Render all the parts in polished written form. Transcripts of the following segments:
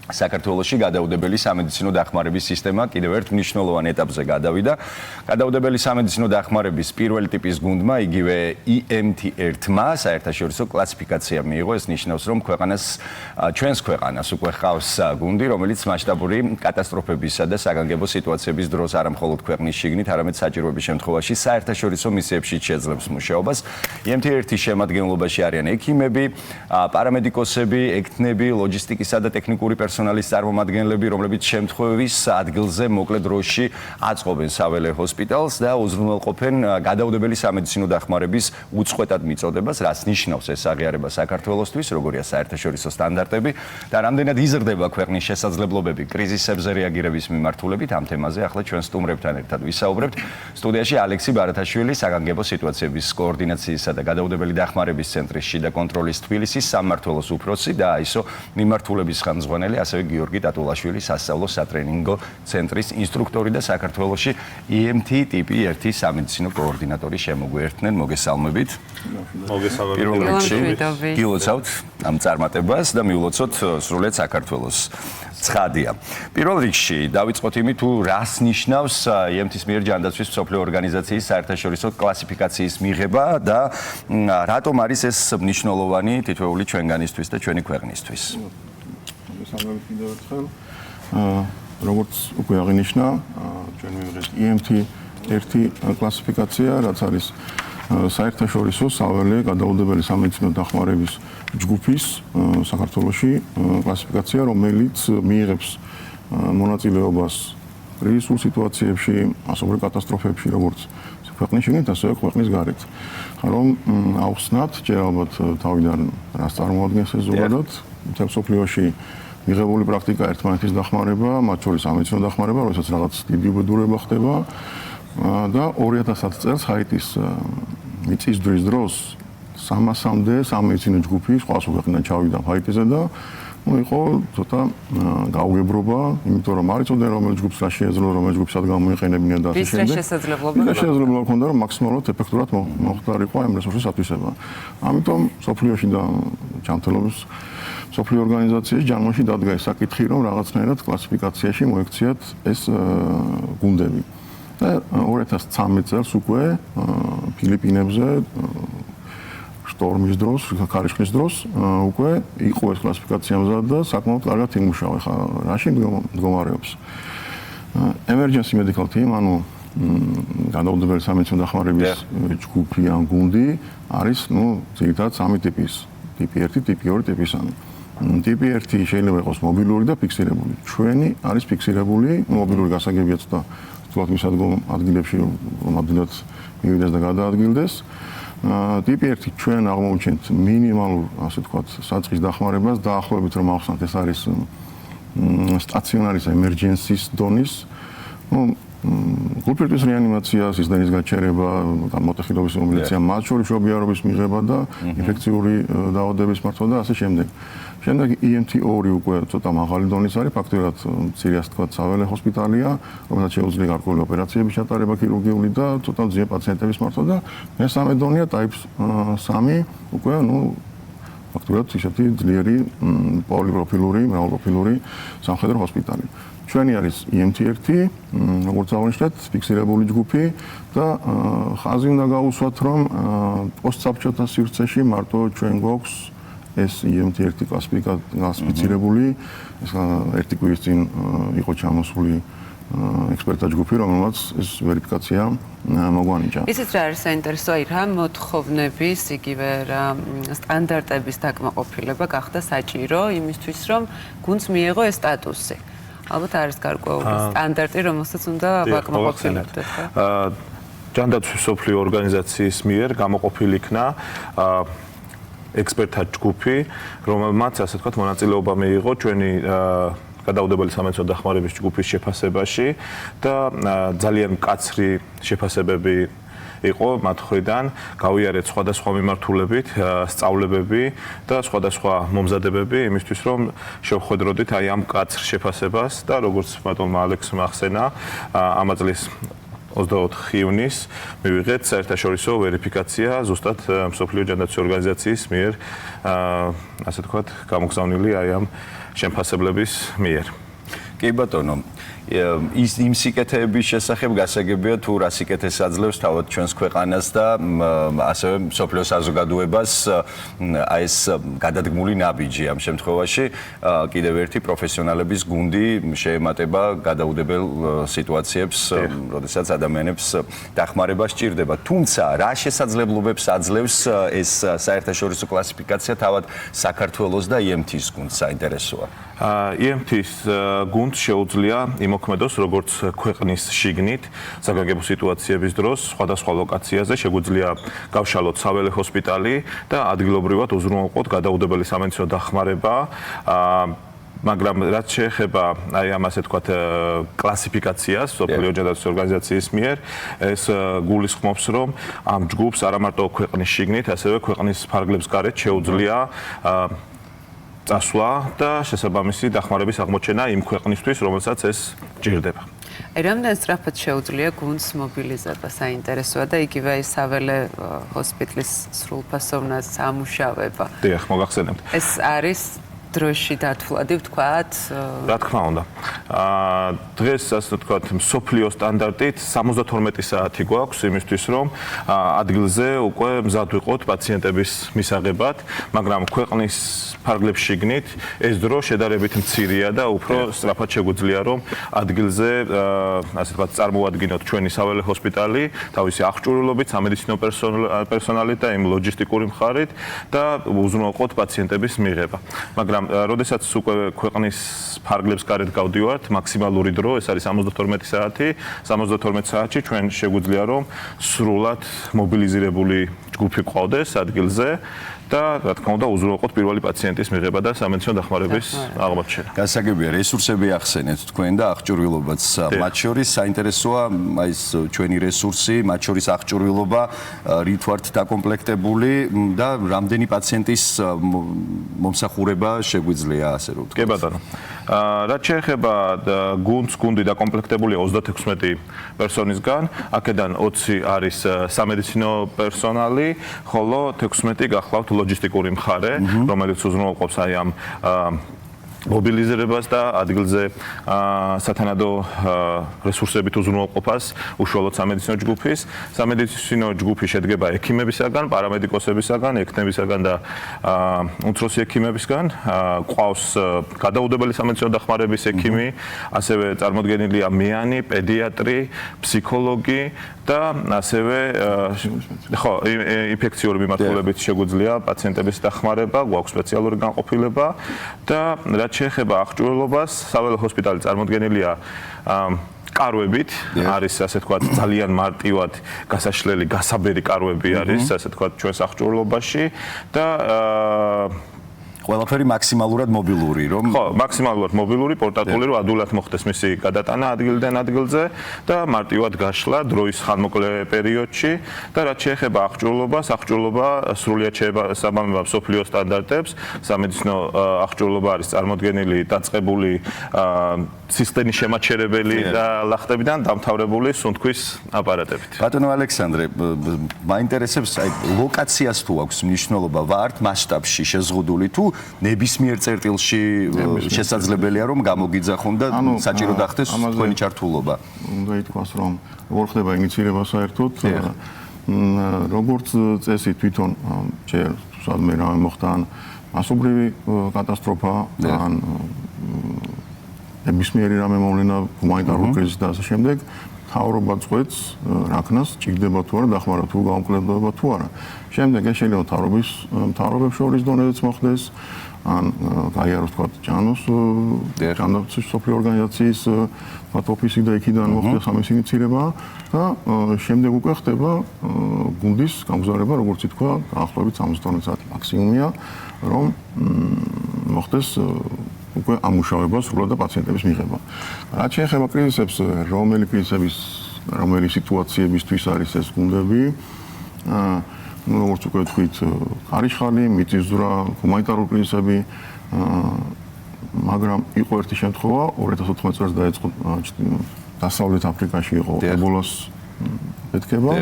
საქართველოში გადაუდებელი სამედიცინო დახმარების სისტემა კიდევ ერთ მნიშვნელოვან ეტაპზე გადავიდა. გადაუდებელი სამედიცინო დახმარების პირველი ტიპის გუნდმა, იგივე EMT1-მა საერთაშორისო კლასიფიკაცია მიიღო. ეს ნიშნავს, რომ ჩვენს ქვეყანას უკვე ჰყავს გუნდი, რომელიც მასშტაბური კატასტროფებისა და საგანგებო სიტუაციების დროს არა მხოლოდ ქვეყნის შიგნით, არამედ საჭიროების შემთხვევაში საერთაშორისო მისიებში შეძლებს მუშაობას. EMT1-ის შემადგენლობაში არიან ექიმები, პარამედიკოსები, ექთნები, ლოჯისტიკისა და ტექნიკური პერსონალის წარმომადგენლები, რომლებიც შემთხვევის ადგილზე მოკლე დროში აწყობენ საველე ჰოსპიტალს და უზრუნველყოფენ გადაუდებელი სამედიცინო დახმარების უწყვეტად მიწოდებას, რაც ნიშნავს ეს აღიარება საქართველოსთვის, როგორია საერთაშორისო სტანდარტები და რამდენად იზრდება ქვეყნის შესაძლებლობები კრიზისებზე რეაგირების მიმართულებით. ამ თემაზე ახლა ჩვენ სტუმრებთან ერთად ვისაუბრებთ. სტუდიაში ალექსი ბარათაშვილი, საგანგებო სიტუაციების კოორდინაციისა და გადაუდებელი დახმარების ცენტრის შიდა კონტროლის თბილისის სამმართველოს უფროსი და AISO მიმართულების ხელმძღვანელი, ასევე გიორგი ტატულაშვილი, სასწავლო სატრენინგო ცენტრის ინსტრუქტორი და საქართველოში EMT ტიპი 1 სამედიცინო კოორდინატორი შემოგვიერთნენ. მოგესალმებით. მოგესალმებით. გილოცავთ ამ წარმატებას და მიულოცოთ სრულიად საქართველოს ცხადია. პირველ რიგში დავიწყოთ იმით, თუ რას ნიშნავს EMT-ის მიერ ჯანდაცვის მსოფლიო ორგანიზაციის საერთაშორისო კლასიფიკაციის მიღება და რატომ არის ეს მნიშვნელოვანი თითოეული ჩვენგანისთვის და ჩვენი ქვეყნისთვის. მოგესალმებით კიდევ ერთხელ. როგორც უკვე აღინიშნა, ჩვენ მივიღეთ EMT1 კლასიფიკაცია, რაც არის საერთაშორისო საველე გადაუდებელი სამედიცინო დახმარების ჯგუფის საქართველოში კლასიფიკაცია, რომელიც მიიღებს მონაწილეობას კრიზისულ სიტუაციებში, ასობრივ კატასტროფებში, როგორც ქვეყნის შიგნით, ასევე ქვეყნის გარეთ. რომ ავხსნათ, ჯერ ალბათ თავიდან რას წარმოადგენს ეს ზოგადად, მთელ მსოფლიოში მიღებული პრაქტიკა ერთმანეთის დახმარება, მათ შორის სამედიცინო დახმარება, როდესაც რაღაც დიდი უბედურება ხდება და 2010 წელს ჰაიტის მიწისძვრის დროს 300-მდე სამედიცინო ჯგუფი სხვა ქვეყნიდან ჩავიდა ჰაიტიზე და იყო ცოტა გაუგებრობა, იმიტომ რომ არ იცოდნენ რომელ ჯგუფს რა შეეძლო, რომელ ჯგუფს სად გამოიყენებინიან და ასე შემდეგ. შესაძლებლობა ჰქონდა რომ მაქსიმალურად ეფექტურად მოხდარიყო ამ რესურსის ათვისება. ამიტომ სოფლიოში და ჯანმრთელობის სოფლიო ორგანიზაციის ჯამში დადგა ეს საკითხი, რომ რაღაცნაირად კლასიფიკაციაში მოექციათ ეს გუნდები. და 2013 წელს უკვე ფილიპინებზე შტორმის დროს, ქარიშხლის დროს უკვე იყო ეს კლასიფიკაცია მზად და საკმაოდ კარგად იმუშავა. ხა რაში მდგომარეობს? Emergency medical team, ანუ გადაუდებელი სამედიცინო დახმარების ჯგუფი ან გუნდი არის, ძირითადად სამი ტიპის. ტიპი 1, ტიპი 2, ტიპი 3. ტიპი 1 შეიძლება იყოს მობილური და ფიქსირებული. ჩვენი არის ფიქსირებული, მობილური გასაგებია ცოტა თვალთ მისადგომ ადგილებში, რომ ადვილად მივიდეს და გადაადგილდეს. ტიპი 1 ჩვენ აღმოვჩენთ მინიმალურ, ასე ვთქვათ, საწყის დახმარებას, დაახლოებით რომ ახსნათ, ეს არის სტაციონარის emergency-ის დონის. გულპირკის რეანიმაცია, სისხლის გაჩერება, გამოტეხილობის მომილიცია, მათ შორის მშობიარობის მიღება და ინფექციური დაავადების მართვა და ასე შემდეგ. შემდეგ EMT2 უკვე ცოტა მაღალი დონის არის, ფაქტობრივად მცირე ასე ვთქვათ, საველე ჰოსპიტალია, რომელსაც შეუძლია გარკვეული ოპერაციების ჩატარება ქირურგიული და ცოტა მძიმე პაციენტების მართვა და მესამე დონია Type 3 უკვე, ფაქტობრივად ისეთი ძლიერი პოლიპროფილური, მრავალპროფილური სამხედრო ჰოსპიტალი. ჩვენი არის EMT1, როგორც აღნიშნეთ, ფიქსირებული ჯგუფი და ხაზი უნდა გაუსვათ, რომ პოსტსაბჭოთა სივრცეში მარტო ჩვენ გვაქვს ეს EMT1 კლასიფიცირებული, ეს ერთი კვირის წინ იყო ჩამოსული ექსპერტთა ჯგუფი, რომელმაც ეს ვერიფიკაცია მოგვანიჭა. ისიც რა არის საინტერესო, რა მოთხოვნების, იგივე რა სტანდარტების დაკმაყოფილება გახდა საჭირო იმისთვის, რომ გუნდს მიეღო ეს სტატუსი. ალბათ არის გარკვეული სტანდარტი, რომელსაც უნდა ვაკმაყოფილებდეთ. ჯანდაცვის მსოფლიო ორგანიზაციის მიერ გამოყოფილი იქნა ექსპერტთა ჯგუფი, რომელმაც ასე ვთქვათ, მონაწილეობა მიიღო ჩვენი გადაუდებელი სამედიცინო დახმარების ჯგუფის შეფასებაში და ძალიან მკაცრი შეფასებები იყო მათ მხრიდან, გავიარეთ სხვადასხვა მიმართულებით, სწავლებები და სხვადასხვა მომზადებები იმისთვის, რომ შევხვედროდით აი ამ მკაცრ შეფასებას და როგორც ბატონმა ალექსმა ახსენა, ამ წლის 24 იუნის მივიღეთ საერთაშორისო ვერიფიკაცია ზუსტად მსოფლიო ჯანდაცვის ორგანიზაციის მიერ ასე ვთქვათ გამოგზავნილი აი ამ შემფასებლების მიერ. კი ბატონო, იმ სიკეთეების შესახებ გასაგებია თუ რა სიკეთეს აძლევს თავად ჩვენს ქვეყანას და ასევე მსოფლიო საზოგადოებას აი ეს გადადგმული ნაბიჯი ამ შემთხვევაში კიდევ ერთი პროფესიონალების გუნდი შეემატება გადაუდებელ სიტუაციებს, როდესაც ადამიანებს დახმარება სჭირდება. თუმცა რა შესაძლებლობებს აძლევს ეს საერთაშორისო კლასიფიკაცია თავად საქართველოს და EMT-ის გუნდს საინტერესოა. EMT-ის გუნდს შეუძლია იმოქმედოს როგორც ქვეყნის შიგნით საგანგებო სიტუაციების დროს სხვადასხვა ლოკაციაზე შეგვიძლია გავშალოთ საველე ჰოსპიტალი და ადგილობრივად უზრუნველყოთ გადაუდებელი სამედიცინო დახმარება მაგრამ რაც შეეხება აი ამ ასე ვთქვათ კლასიფიკაციას მსოფლიო ჯანდაცვის ორგანიზაციის მიერ ეს გულისხმობს რომ ამ ჯგუფს არა მარტო ქვეყნის შიგნით ასევე ქვეყნის ფარგლებს გარეთ შეუძლია წასვლა და შესაბამისი დახმარების აღმოჩენა იმ ქვეყნისთვის, რომელსაც ეს ჭირდება. რამდენ სწრაფად შეუძლია გუნდს მობილიზება საინტერესოა და იგივე საველე ჰოსპიტალის სრულფასოვნად სამუშავება. დიახ, მოგახსენებთ. ეს არის დროში დათვლადი ვთქვათ? რა თქმა უნდა. დღეს ასე ვთქვათ, მსოფლიო სტანდარტით 72 საათი გვაქვს იმისთვის, რომ ადგილზე უკვე მზად ვიყოთ პაციენტების მისაღებად, მაგრამ ქვეყნის ფარგლებს შიგნით ეს დრო შედარებით მცირეა და უფრო სწრაფად შეგვიძლია რომ ადგილზე ასე ვთქვათ წარმოადგინოთ ჩვენი საველე ჰოსპიტალი თავისი აღჭურვილობით, სამედიცინო პერსონალით და იმ ლოჯისტიკური მხარით და უზრუნველყოთ პაციენტების მიღება. მაგრამ როდესაც უკვე ქვეყნის ფარგლებს გარეთ გავდივართ, მაქსიმალური დრო ეს არის 72 საათი. 72 საათში ჩვენ შეგვიძლია რომ სრულად მობილიზირებული ჯგუფი ყავდეს ადგილზე და რა თქმა უნდა უზრუნველყოთ პირველი პაციენტის მიღება და სამედიცინო დახმარების აღმოჩენა. გასაგებია რესურსები ახსენეთ თქვენ და აღჭურვილობაც მათ შორის საინტერესოა აი ეს ჩვენი რესურსი, მათ შორის აღჭურვილობა რით ვართ დაკომპლექტებული და რამდენი პაციენტის მომსახურება შეგვიძლია ასე რომ ვთქვათ. კი ბატონო. რაც შეეხება გუნდი დაკომპლექტებულია 36 პერსონისგან, აქედან 20 არის სამედიცინო პერსონალი, ხოლო 16 გახლავთ ლოჯისტიკური მხარე, რომელიც უზრუნველყოფს აი ამ მობილიზირებას და ადგილზე სათანადო რესურსებით უზრუნველყოფას უშუალოდ სამედიცინო ჯგუფის. სამედიცინო ჯგუფი შედგება ექიმებისაგან, პარამედიკოსებისაგან, ექნებისაგან და უმცროსი ექიმებისგან. ყავს გადაუდებელი სამედიცინო დახმარების ექიმი, ასევე წარმოდგენილია მეანი, პედიატრი, ფსიქოლოგი და ასევე ხო, ინფექციური მიმართულებით შეგვიძლია პაციენტების დახმარება, გვაქვს სპეციალური განყოფილება და რაც შეეხება აღჭურვილობას, საველე ჰოსპიტალი წარმოდგენილია კარვებით, არის ასე ვთქვათ ძალიან მარტივად გასაშლელი, გასაბერი კარვები არის ასე ვთქვათ ჩვენს აღჭურვილობაში და ყველაფერი მაქსიმალურად მობილური, რომ ხო, მაქსიმალურად მობილური, პორტატული, რომ ადვილად მოხდეს მისი გადატანა ადგილიდან ადგილზე და მარტივად გაშლა დროის ხანმოკლე პერიოდში და რაც შეეხება აღჭურვილობას, აღჭურვილობა სრულიად შეესაბამება მსოფლიო სტანდარტებს. სამედიცინო აღჭურვილობა არის წარმოდგენილი დაწყებული სისტემის შემაჩერებელი ლახტებიდან დამთავრებული სუნთქვის აპარატებით. ბატონო ალექსანდრე, მაინტერესებს აი ლოკაციას თუ აქვს მნიშვნელობა ვართ მასშტაბში შეზღუდული თუ ნებისმიერ წერტილში შესაძლებელია რომ გამოგიძახონ და საჭირო დახდეს თქვენი ჩართულობა. უნდა ითქვას რომ როგორ ხდება ინიციირება საერთოდ როგორც წესი თვითონ ჯერ სადმე რა მოხდა ან მასობრივი კატასტროფა ან ნებისმიერი რამე მოვლენა ჰუმანიტარული კრიზისი და ასე შემდეგ მთავრობა წყვეტს რაკნას ჭირდება თუ არა დახმარა თუ გაუმკლებლობა თუ არა. შემდეგ ეს შეიძლება მთავრობებს შორის დონეზეც მოხდეს ან გაიაროს თქვა ჯანოს სოფლიო ორგანიზაციის ოფისი და იქიდან მოხდეს ამის ინიციირება და შემდეგ უკვე ხდება გუნდის გამგზავრება როგორც ითქვა დაახლოებით 72 საათი მაქსიმუმია რომ მოხდეს უკვე ამუშავება სრულად და პაციენტების მიღება. რაც შეეხება კრიზისებს, რომელი სიტუაციებისთვის არის ეს გუნდები, როგორც უკვე თქვით, ხარიშხალი, მიწისძვრა, ჰუმანიტარული კრიზისები, მაგრამ იყო ერთი შემთხვევა 2014 წელს დაიწყო დასავლეთ აფრიკაში იყო ებოლას აფეთქება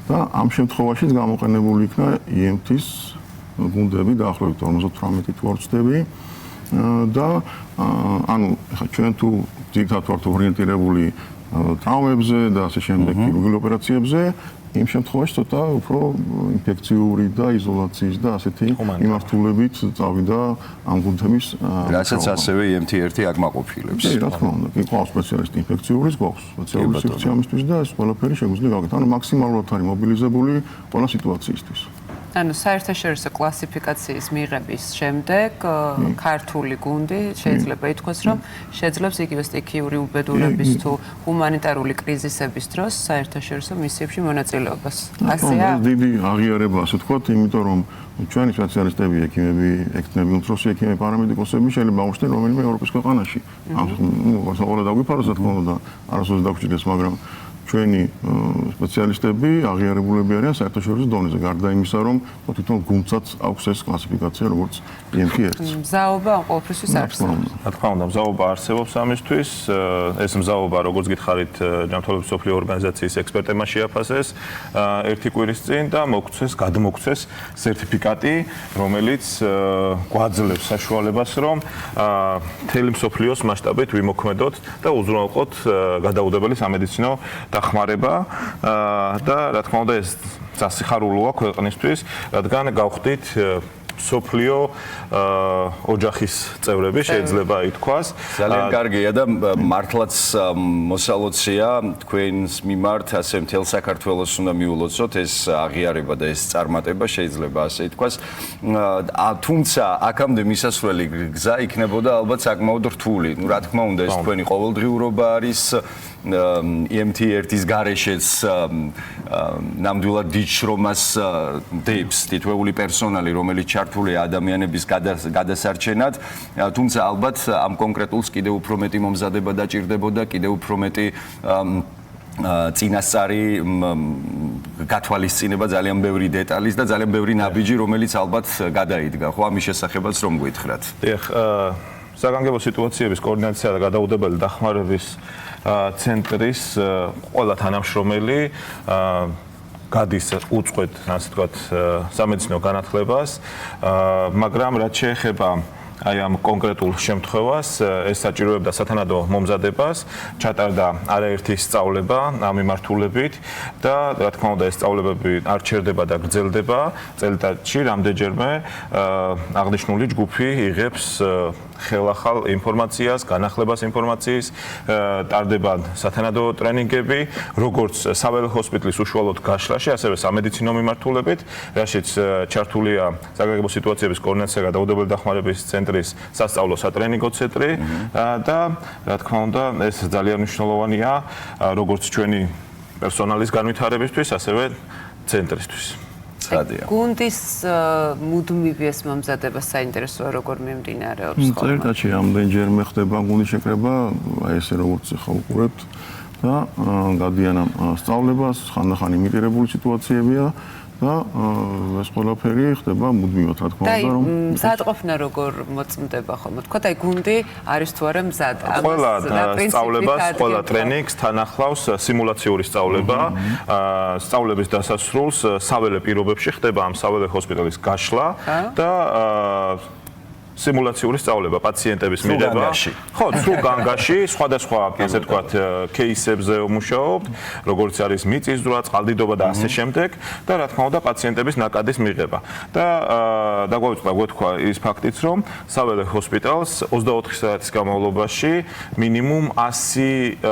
და ამ შემთხვევაშიც გამოყენებული იქნა EMT-ის გუნდები დაახლოებით 58 თუ არ ვცდები და ანუ ხა ჩვენ თუ ძირითადად ვართ ორიენტირებული ტრავმებზე და ასე შემდეგ ქირურგიულ ოპერაციებზე იმ შემთხვევაში ცოტა უფრო ინფექციური და იზოლაციის და ასეთი მიმართულებით წავიდა ამ გუნდების რასაც ასევე EMT1 აკმაყოფილებს. რა თქმა უნდა, კი ყავს სპეციალისტი ინფექციურის, ყავს სპეციალისტი ინფექციამისთვის და ეს ყველაფერი შეგვიძლია გავაკეთოთ. ანუ მაქსიმალურად არის მობილიზებული ყველა სიტუაციისთვის. ანუ საერთაშორისო კლასიფიკაციის მიღების შემდეგ ქართული გუნდი შეიძლება ითქვას, რომ შეძლებს იგივე სტიქიური უბედურების თუ ჰუმანიტარული კრიზისების დროს საერთაშორისო მისიებში მონაწილეობას. ასეა? დიდი აღიარება, ასე ვთქვათ, იმიტომ რომ ჩვენი სპეციალისტები, ექიმები, ექიმები, უმცროსი ექიმები, პარამედიკოსები შეიძლება აღმოჩნდნენ რომელიმე ევროპის ქვეყანაში. ანუ ყველა დაგვიფაროს, რა თქმა უნდა, არასოდეს დაგვჭირდეს, მაგრამ ჩვენი სპეციალისტები აღიარებულები არიან საერთაშორისო დონეზე, გარდა იმისა, რომ თვითონ გუნდსაც აქვს ეს კლასიფიკაცია, როგორც EMT1. მზაობა ყოველთვის არსებობს. რა თქმა უნდა, მზაობა არსებობს ამისთვის. ეს მზაობა, როგორც გითხარით, ჯანმრთელობის მსოფლიო ორგანიზაციის ექსპერტებმა შეაფასეს ერთი კვირის წინ და გადმოგვცეს სერტიფიკატი, რომელიც გვაძლევს საშუალებას, რომ მთელი მსოფლიოს მასშტაბით ვიმოქმედოთ და უზრუნველყოთ გადაუდებელი სამედიცინო დახმარება და რა თქმა უნდა ეს სასიხარულოა ქვეყნისთვის, რადგან გავხდით სოფლიო ოჯახის წევრები შეიძლება ითქვას. ძალიან კარგია და მართლაც მოსალოცია თქვენს მიმართ ასე მთელ საქართველოს უნდა მიულოცოთ ეს აღიარება და ეს წარმატება შეიძლება ასე ითქვას. თუმცა აქამდე მისასვლელი გზა იქნებოდა ალბათ საკმაოდ რთული. რა თქმა უნდა ეს თქვენი ყოველდღიურობა არის EMT1-ის გარეშეც ნამდვილად დიდ შრომას დებს თითოეული პერსონალი, რომელიც ჩართულია ადამიანების გადასარჩენად, თუმცა ალბათ ამ კონკრეტულს კიდევ უფრო მეტი მომზადება დაჭირდებოდა, კიდევ უფრო მეტი წინასწარი გათვალისწინება ძალიან ბევრი დეტალის და ძალიან ბევრი ნაბიჯი, რომელიც ალბათ გადაიდგა, ხო, ამის შესახებაც რომ გითხრათ. დიახ, საგანგებო სიტუაციების კოორდინაცია და გადაუდებელი დახმარების ცენტრის ყველა თანამშრომელი გადის უწყვეტ, ასე ვთქვათ, სამედიცინო განათლებას, მაგრამ რაც შეეხება აი ამ კონკრეტულ შემთხვევას, ეს საჭიროებდა სათანადო მომზადებას, ჩატარდა არაერთი სწავლება ამ მიმართულებით და რა თქმა უნდა ეს სწავლებები არ ჩერდება და გრძელდება, წელიწადში რამდენჯერმე აღნიშნული ჯგუფი იღებს ხელახალ ინფორმაციას, განახლებას ინფორმაციის, ტარდება სათანადო ტრენინგები, როგორც საველე ჰოსპიტალის უშუალოდ გაშლაში, ასევე სამედიცინო მიმართულებით, რაშიც ჩართულია საგანგებო სიტუაციების კოორდინაცია გადაუდებელი დახმარების ცენტრის სასწავლო სატრენინგო ცენტრი და რა თქმა უნდა, ეს ძალიან მნიშვნელოვანია როგორც ჩვენი პერსონალის განვითარებისთვის, ასევე ცენტრისთვის. გუნდის მუდმივი ეს მომზადება საინტერესოა როგორ მიმდინარეობს ხოლმე. წელიწადში ამდენჯერმე ხდება გუნდის შეკრება, აი ესე როგორც ახლა უყურებთ და გადიან ამ სწავლებას, ხანდახან იმიტირებული სიტუაციებია და ეს ყველაფერი ხდება მუდმივად, რა თქმა უნდა, რომ მზადყოფნა როგორ მოწმდება ხოლმე. თქვა აი გუნდი არის თუ არა მზად. ყველა სწავლებას, ყველა ტრენინგს თან ახლავს სიმულაციური სწავლება. სწავლების დასასრულს საველე პირობებში ხდება ამ საველე ჰოსპიტალის გაშლა და სიმულაციური სწავლება პაციენტების მიღება. ხო, სულ განგაში, სხვადასხვა, ასე ვთქვათ, кейსებზე ვმუშაობთ, როგორც არის მიწისძვრა, წყალდიდობა და ასე შემდეგ და რა თქმა უნდა პაციენტების ნაკადის მიღება. და დაგვეთქვა ის ფაქტიც, რომ საველე ჰოსპიტალს 24 საათის განმავლობაში მინიმუმ 100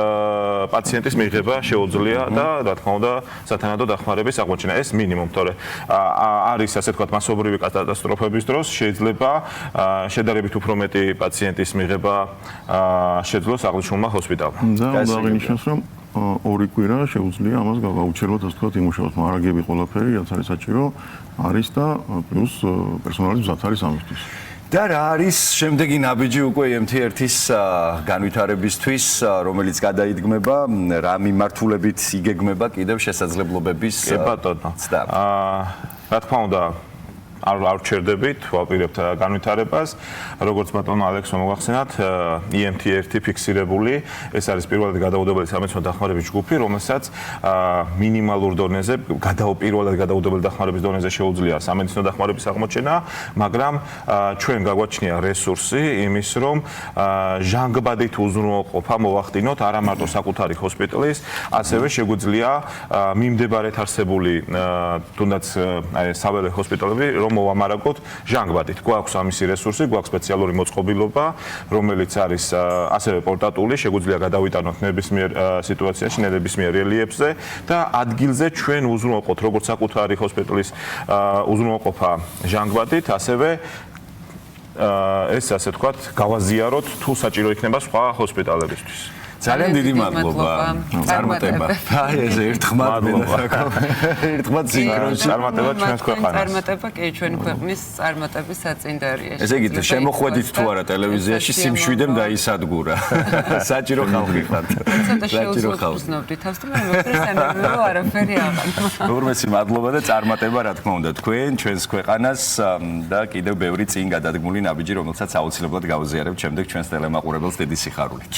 პაციენტის მიღება შეუძლია და რა თქმა უნდა სათანადო დახმარების აღმოჩენა. ეს მინიმუმ, თორე არის ასე ვთქვათ მასობრივი კატასტროფების დროს შეიძლება შედარებით უფრო მეტი პაციენტის მიღება შეძლოს აღნიშნულმა ჰოსპიტალმა. და უნდა აღინიშნოს, რომ ორი კვირა შეუძლია ამას გავაუჩეროთ, ასე ვთქვათ, იმუშაოთ მარაგები ყველაფერი, რაც არის საჭირო, არის და პლუს პერსონალის მზად არის ამისთვის. და რა არის შემდეგი ნაბიჯი უკვე EMT1-ის განვითარებისთვის, რომელიც გადაიდგმება, რა მიმართულებით იგეგმება კიდევ შესაძლებლობების კი ბატონო. რა თქმა უნდა არ ვჩერდებით, ვაპირებთ განვითარებას. როგორც ბატონო ალექსო მოგახსენათ, EMT1 ფიქსირებული, ეს არის პირველად გადაუდებელი სამედიცინო დახმარების ჯგუფი, რომელსაც მინიმალურ დონეზე, პირველად გადაუდებელი დახმარების დონეზე შეუძლია სამედიცინო დახმარების აღმოჩენა, მაგრამ ჩვენ გაგვაჩნია რესურსი იმის, რომ ჟანგბადით უზრუნველყოფა მოვახდინოთ არა მარტო საკუთარი ჰოსპიტალის, ასევე შეგვიძლია მიმდებარედ არსებული თუნდაც საველე ჰოსპიტალები რომ მოვამარაგოთ ჟანგბადით. გვაქვს ამისი რესურსი, გვაქვს სპეციალური მოწყობილობა, რომელიც არის ასევე პორტატული, შეგვიძლია გადავიტანოთ ნებისმიერ სიტუაციაში, ნებისმიერ რელიეფზე და ადგილზე ჩვენ უზრუნველყოთ როგორც საკუთარი ჰოსპიტალის უზრუნველყოფა ჟანგბადით, ასევე ეს ასე თქვათ, გავაზიაროთ თუ საჭირო იქნება სხვა ჰოსპიტალებისთვის. ძალიან დიდი მადლობა. წარმატება. აი ეს ერთხმად ერთხმად სინქრონში წარმატება ჩვენს ქვეყანას. წარმატება კი ჩვენი ქვეყნის წარმატების საწინდარია. ესე იგი შემოხვედით თუ არა ტელევიზიაში სიმშვიდემ დაისადგურა. საჭირო ხალხი ხართ. საჭირო ხალხი. თავს თუ მე მოგწესრიგებო არაფერი აღარ. ურმეცი მადლობა და წარმატება რა თქმა უნდა თქვენ ჩვენს ქვეყანას და კიდევ ბევრი წინ გადადგმული ნაბიჯი რომელსაც აუცილებლად გავზიარებთ შემდეგ ჩვენს ტელემაყურებელს დიდი სიხარულით.